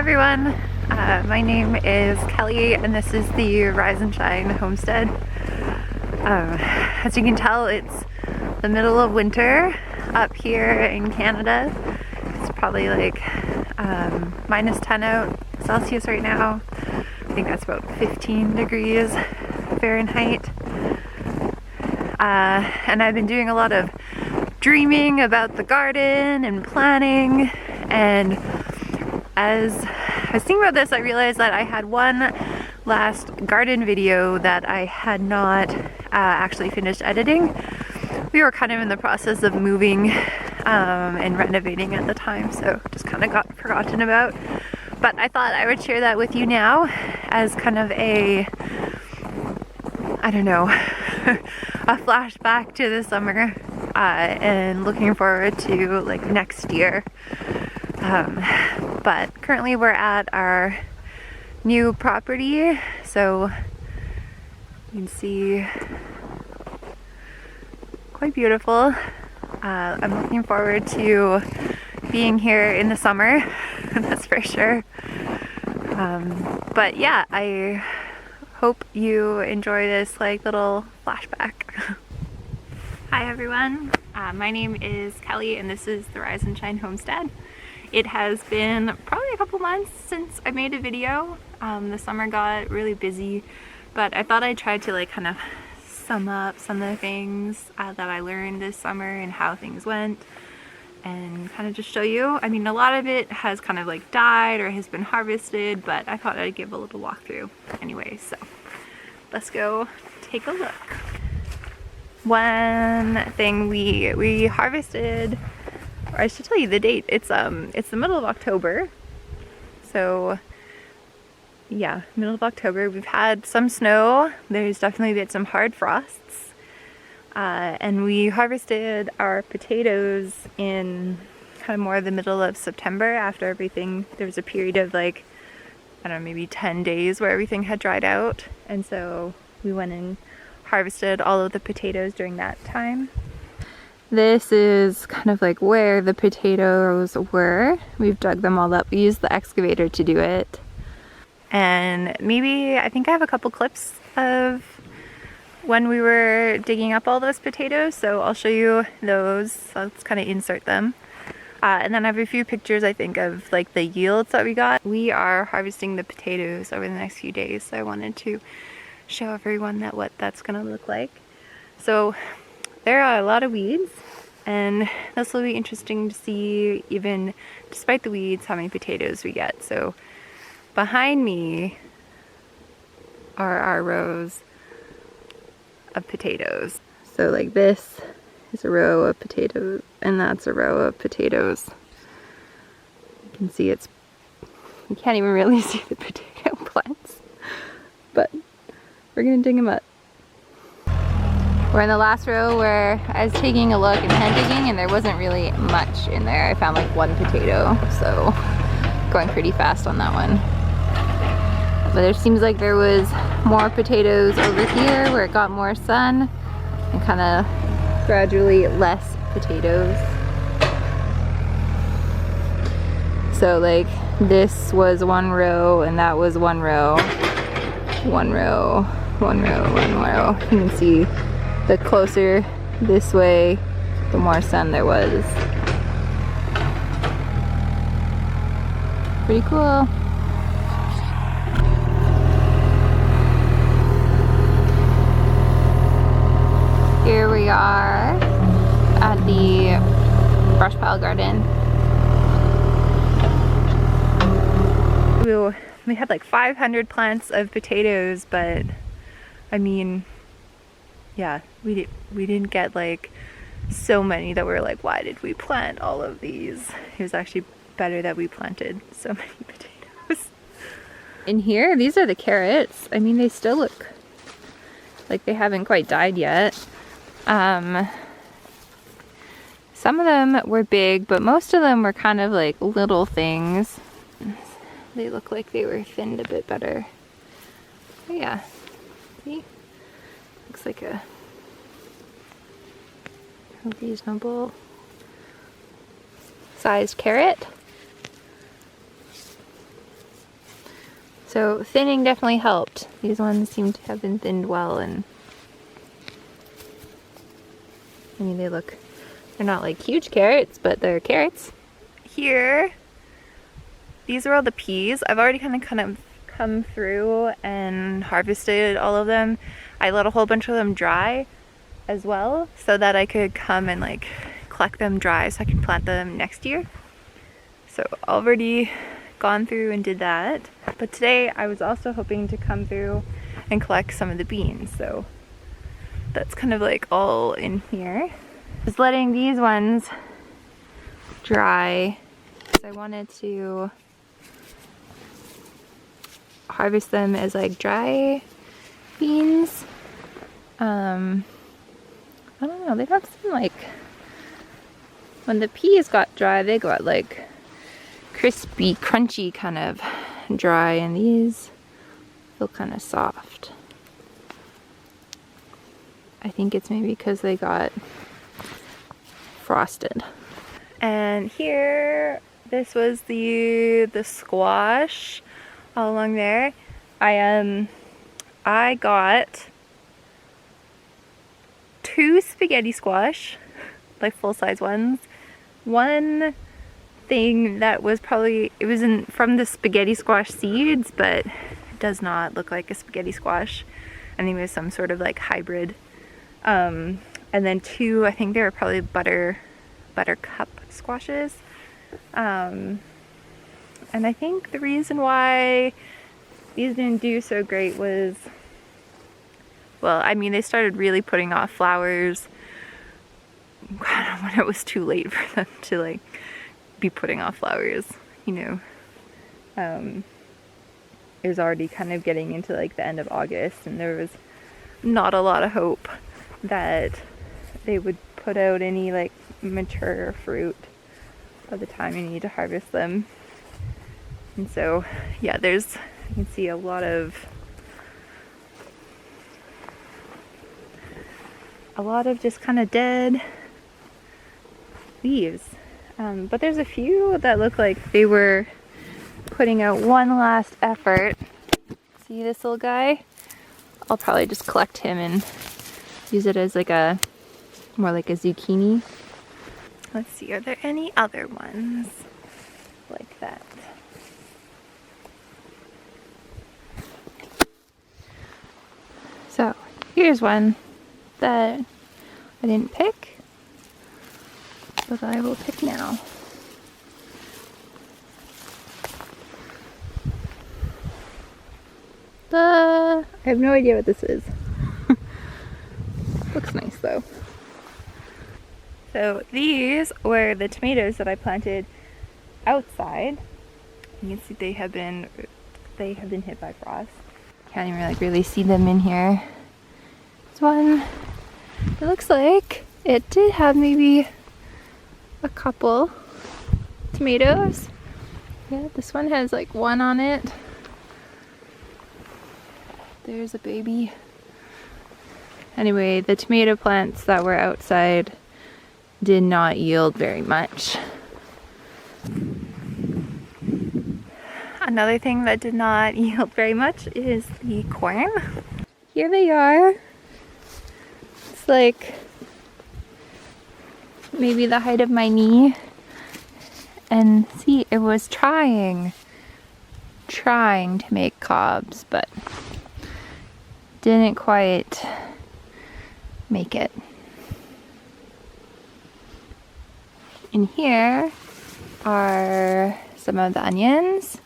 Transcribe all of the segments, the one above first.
everyone, my name is Kelly and this is the Rise and Shine homestead. As you can tell, it's the middle of winter up here in Canada. It's probably like minus 10 out Celsius right now. I think that's about 15 degrees Fahrenheit. And I've been doing a lot of dreaming about the garden and planning, and as I was thinking about this, I realized that I had one last garden video that I had not actually finished editing. We were kind of in the process of moving and renovating at the time, so just kind of got forgotten about. But I thought I would share that with you now as kind of a, I don't know, a flashback to the summer and looking forward to like next year. But currently we're at our new property, so you can see quite beautiful. I'm looking forward to being here in the summer, that's for sure. But yeah, I hope you enjoy this like little flashback. Hi everyone, my name is Kelly and this is the Rise and Shine homestead. It has been probably a couple months since I made a video. The summer got really busy, but I thought I'd try to like kind of sum up some of the things that I learned this summer and how things went, and kind of just show you. I mean, a lot of it has kind of like died or has been harvested, but I thought I'd give a little walkthrough anyway, so let's go take a look. One thing we harvested, or I should tell you the date, it's the middle of October, so yeah, middle of October. We've had some snow, there's definitely been some hard frosts, and we harvested our potatoes in kind of more the middle of September after everything, there was a period of like, I don't know, maybe 10 days where everything had dried out, and so we went and harvested all of the potatoes during that time. This is kind of like where the potatoes were. We've dug them all up. We used the excavator to do it. And maybe, I think I have a couple clips of when we were digging up all those potatoes, so I'll show you those. So let's kind of insert them. And then I have a few pictures, I think, of like the yields that we got. We are harvesting the potatoes over the next few days, so I wanted to show everyone that what that's gonna look like. So there are a lot of weeds, and this will be interesting to see, even despite the weeds, how many potatoes we get. So behind me are our rows of potatoes. So like this is a row of potatoes and that's a row of potatoes. You can see it's, you can't even really see the potato plants, but we're gonna dig them up. We're in the last row where I was taking a look and hand digging and there wasn't really much in there. I found like one potato, so going pretty fast on that one. But there seems like there was more potatoes over here where it got more sun, and kind of gradually less potatoes. So like this was one row and that was one row. One row, one row, one row. You can see the closer this way, the more sun there was. Pretty cool. Here we are at the brush pile garden. We had like 500 plants of potatoes, but I mean, yeah, we didn't get like so many that we were like, why did we plant all of these? It was actually better that we planted so many potatoes. In here, these are the carrots. I mean, they still look like they haven't quite died yet. Some of them were big, but most of them were kind of like little things. They look like they were thinned a bit better. But yeah, see? Looks like a reasonable sized carrot. So thinning definitely helped. These ones seem to have been thinned well, and I mean, they're not like huge carrots, but they're carrots. Here, these are all the peas. I've already kind of come through and harvested all of them. I let a whole bunch of them dry as well so that I could come and like collect them dry so I can plant them next year. So already gone through and did that. But today I was also hoping to come through and collect some of the beans. So that's kind of like all in here. Just letting these ones dry because I wanted to harvest them as like dry beans. I don't know, they don't seem like, when the peas got dry, they got like crispy, crunchy kind of dry, and these feel kind of soft. I think it's maybe because they got frosted. And here, this was the squash all along there. I got 2 spaghetti squash, like full-size ones. One thing that was probably, it was from the spaghetti squash seeds, but it does not look like a spaghetti squash. I think it was some sort of like hybrid. And then 2, I think they were probably buttercup squashes. And I think the reason why these didn't do so great was, well, I mean, they started really putting off flowers kind of when it was too late for them to like be putting off flowers, you know. It was already kind of getting into like the end of August, and there was not a lot of hope that they would put out any like mature fruit by the time you need to harvest them. And so yeah, you can see a lot of just kind of dead leaves. But there's a few that look like they were putting out one last effort. See this little guy? I'll probably just collect him and use it as like more like a zucchini. Let's see, are there any other ones like that? So here's one that I didn't pick, but I will pick now. I have no idea what this is. Looks nice though. So these were the tomatoes that I planted outside. You can see they have been hit by frost. Can't even like really see them in here. This one, it looks like it did have maybe a couple tomatoes. Yeah, this one has like one on it. There's a baby. Anyway, the tomato plants that were outside did not yield very much. Another thing that did not yield very much is the corn. Here they are. It's like maybe the height of my knee. And see, it was trying to make cobs, but didn't quite make it. In here are some of the onions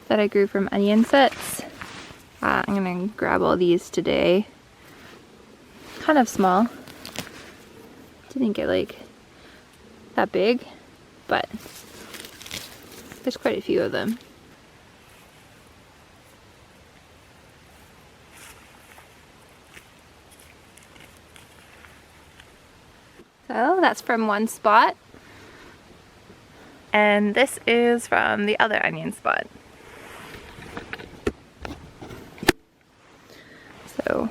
that I grew from onion sets. I'm gonna grab all these today. Kind of small. Didn't get like that big, but there's quite a few of them. So that's from one spot. And this is from the other onion spot. So,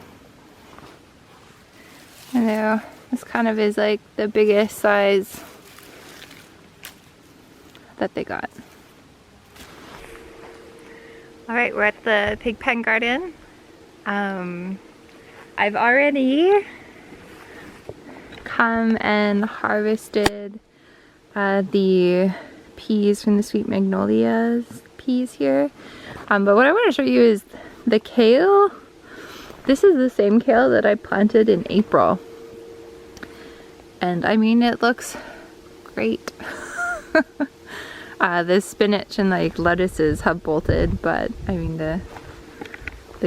I know this kind of is like the biggest size that they got. All right, we're at the pig pen garden. I've already come and harvested the peas from the sweet magnolias peas here. But what I want to show you is the kale. This is the same kale that I planted in April. And I mean, it looks great. The spinach and like lettuces have bolted, but I mean the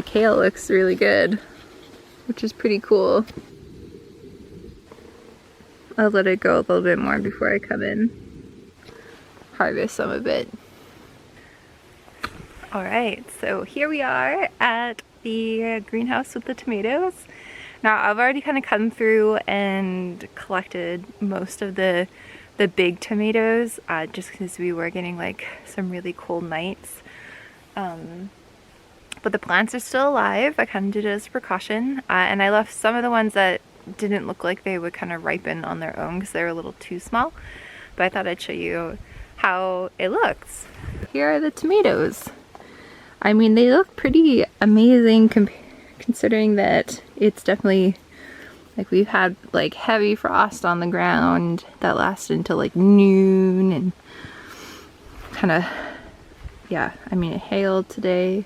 kale looks really good, which is pretty cool. I'll let it go a little bit more before I come in, harvest some of it. All right, so here we are at the greenhouse with the tomatoes. Now I've already kind of come through and collected most of the big tomatoes, just because we were getting like some really cold nights. But the plants are still alive. I kind of did it as a precaution, and I left some of the ones that didn't look like they would kind of ripen on their own because they were a little too small. But I thought I'd show you how it looks. Here are the tomatoes. I mean, they look pretty amazing considering that it's definitely like we've had like heavy frost on the ground that lasted until like noon, and kind of, yeah, I mean, it hailed today.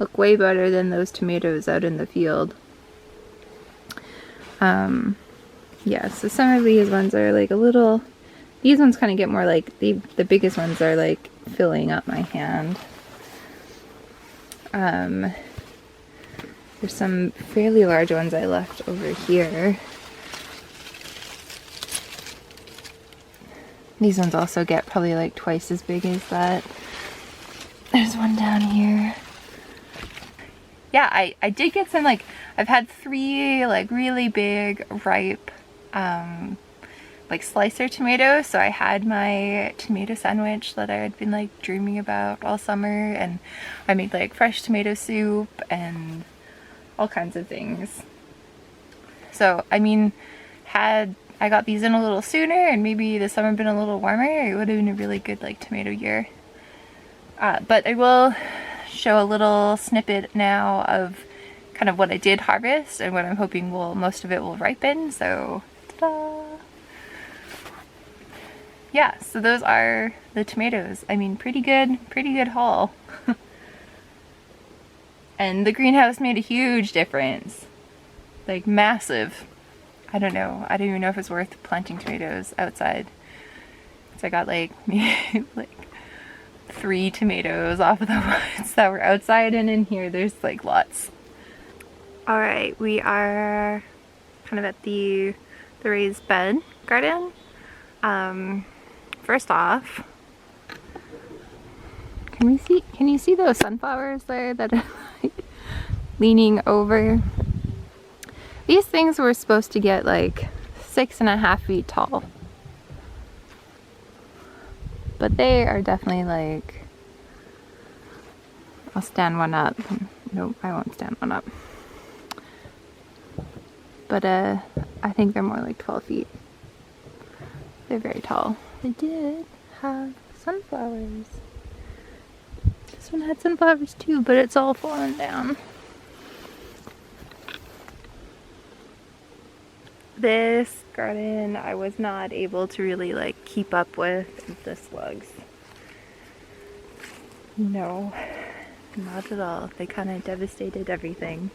Look way better than those tomatoes out in the field. Yeah, so some of these ones are like a little, these ones kind of get more like, the biggest ones are like filling up my hand. There's some fairly large ones I left over here. These ones also get probably like twice as big as that. There's one down here. Yeah, I did get some, like, I've had 3 like really big ripe like slicer tomatoes. So I had my tomato sandwich that I had been like dreaming about all summer, and I made like fresh tomato soup and all kinds of things. So I mean, had I got these in a little sooner and maybe the summer been a little warmer, it would have been a really good like tomato year. But I will show a little snippet now of kind of what I did harvest and what I'm hoping will, most of it will ripen. So ta-da! Yeah, so those are the tomatoes. I mean, pretty good haul. And the greenhouse made a huge difference, like massive. I don't know, I don't even know if it's worth planting tomatoes outside. So I got like maybe like 3 tomatoes off of the ones that were outside, and in here there's like lots. All right, we are kind of at the raised bed garden. First off, can you see those sunflowers there that are like leaning over? These things were supposed to get like 6.5 feet tall, but they are definitely like, I'll stand one up. Nope, I won't stand one up. But I think they're more like 12 feet. They're very tall. They did have sunflowers. This one had sunflowers too, but it's all fallen down. This garden I was not able to really like keep up with the slugs. No, not at all. They kind of devastated everything.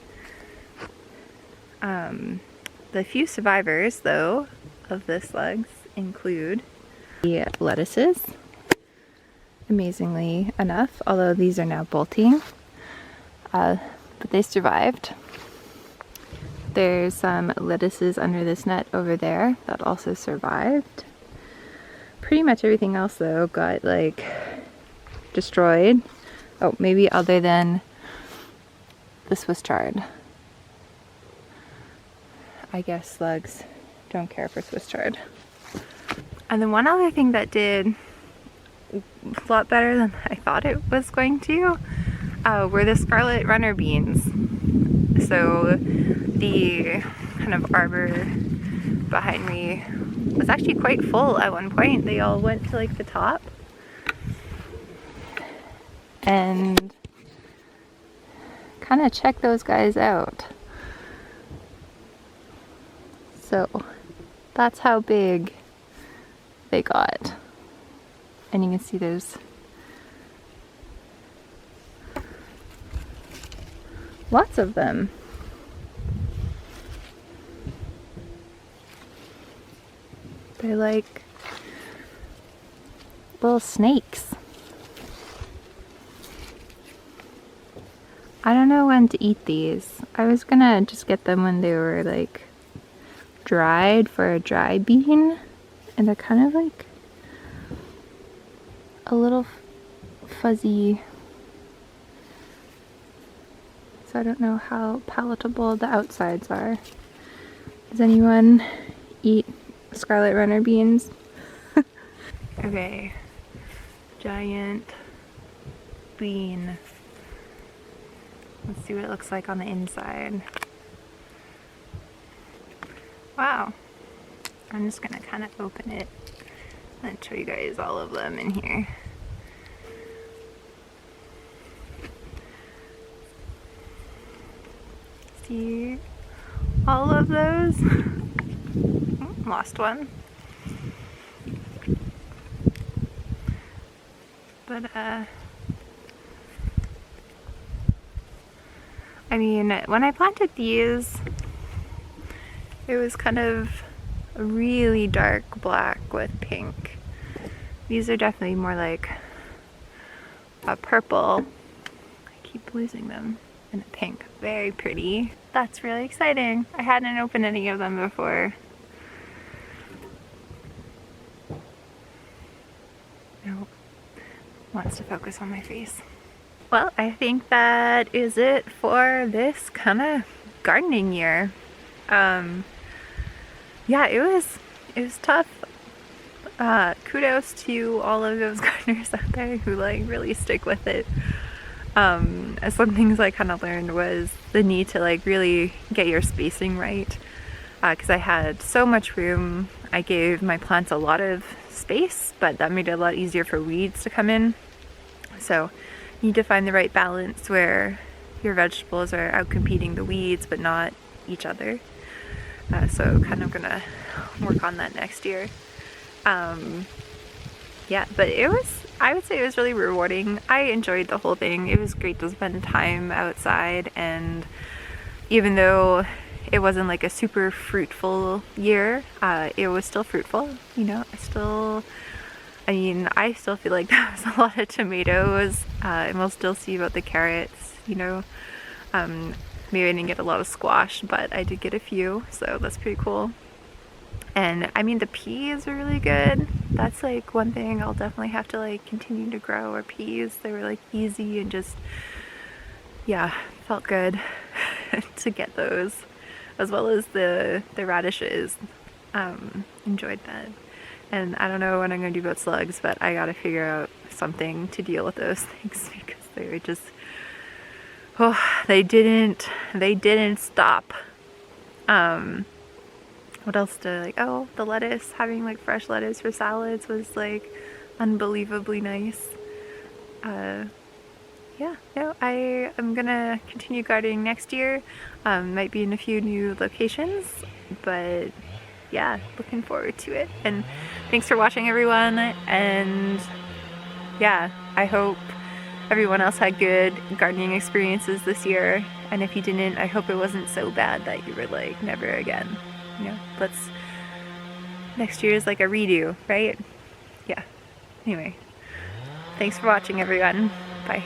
The few survivors though of the slugs include the lettuces, amazingly enough, although these are now bolting, but they survived. There's some lettuces under this net over there that also survived. Pretty much everything else though got like destroyed. Oh, maybe other than the Swiss chard. I guess slugs don't care for Swiss chard. And then one other thing that did a lot better than I thought it was going to were the scarlet runner beans. So the kind of arbor behind me was actually quite full at one point. They all went to like the top. and kind of check those guys out. So that's how big they got. And you can see there's lots of them. They're like little snakes. I don't know when to eat these. I was gonna just get them when they were like dried for a dry bean, and they're kind of like a little fuzzy, so I don't know how palatable the outsides are. Does anyone eat scarlet runner beans? Okay, giant bean. Let's see what it looks like on the inside. Wow. I'm just gonna kind of open it and show you guys all of them in here. See all of those? Oh, lost one. But I mean, when I planted these, it was kind of a really dark black with pink. These are definitely more like a purple. I keep losing them. And a pink. Very pretty. That's really exciting. I hadn't opened any of them before. Nope. Wants to focus on my face. Well, I think that is it for this kind of gardening year. Yeah, it was tough. Kudos to all of those gardeners out there who like really stick with it. Some things I kind of learned was the need to like really get your spacing right, because I had so much room. I gave my plants a lot of space, but that made it a lot easier for weeds to come in. So you need to find the right balance where your vegetables are out competing the weeds but not each other. So kind of gonna work on that next year. Yeah, but I would say it was really rewarding. I enjoyed the whole thing. It was great to spend time outside, and even though it wasn't like a super fruitful year, it was still fruitful, you know. I still feel like that was a lot of tomatoes, and we'll still see about the carrots, you know. Maybe I didn't get a lot of squash, but I did get a few, so that's pretty cool. And I mean, the peas are really good. That's like one thing I'll definitely have to like continue to grow, are peas. They were like easy and just, yeah, felt good to get those, as well as the radishes. Enjoyed that. And I don't know what I'm gonna do about slugs, but I gotta figure out something to deal with those things, because they were just, oh, they didn't stop. What else oh, the lettuce, having like fresh lettuce for salads was like unbelievably nice. Yeah, no, I am gonna continue gardening next year. Might be in a few new locations, but yeah, looking forward to it. And thanks for watching, everyone. And yeah, I hope everyone else had good gardening experiences this year. And if you didn't, I hope it wasn't so bad that you were like, never again. You know, next year is like a redo, right? Yeah. Anyway, thanks for watching, everyone. Bye.